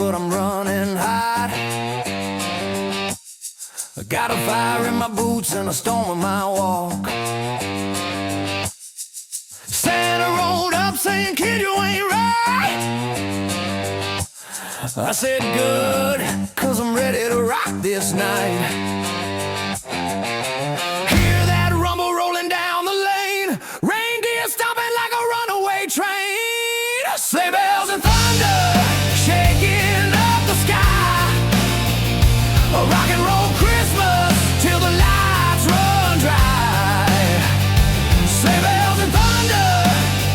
but I'm running hot. I got a fire in my boots and a storm in my walk. Santa rolled up saying, "Kid, you ain't right." I said, "Good, 'cause I'm ready to rock this night." Hear that rumble rolling down the lane, reindeer stomping like a runaway train. Sleigh bells and thunder shaking up the sky. A rock and roll Christmas till the lights run dry. Sleigh bells and thunder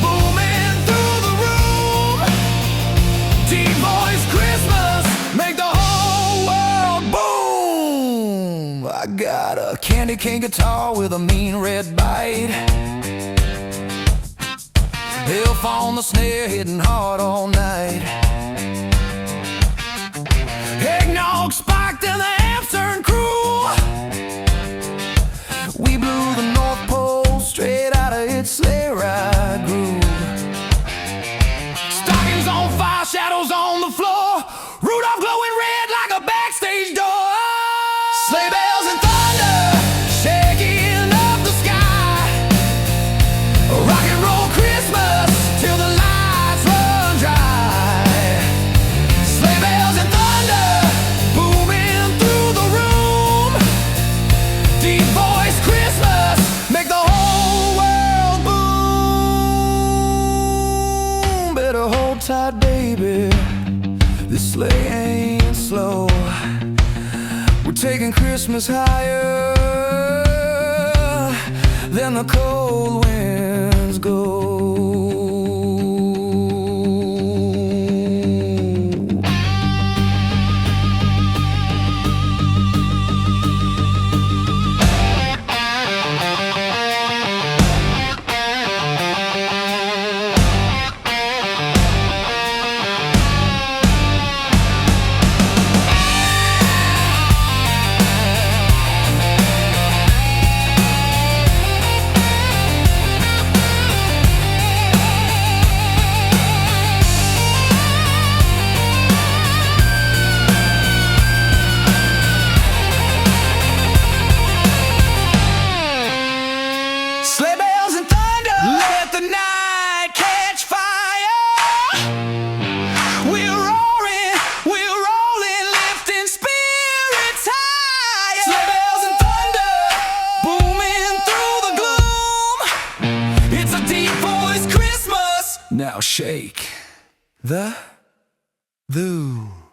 booming through the room. Deep voice Christmas make the whole world boom. I got a candy cane guitar with a mean red bite. Elf on the snare hitting hard all night. Eggnog spiked and the amps turned cruel. We blew the North Pole straight out of its sleigh ride groove. Stockings on fire, shadows on the floor. Rudolph glowing red like a backstage door. Sleigh bells and thunder shaking up the sky. A rock and roll Christmas till the lights run dry. Sleigh bells and thunder booming through the room. Deep voice Christmas make the whole world boom. Better hold tight, baby, this sleigh ain't slow. We're taking Christmas higher than the cold winds go. Sleigh bells and thunder, let the night catch fire. We're roaring, we're rolling, lifting spirits higher. Sleigh bells and thunder, booming through the gloom. It's a deep voice Christmas. Now shake the Voo.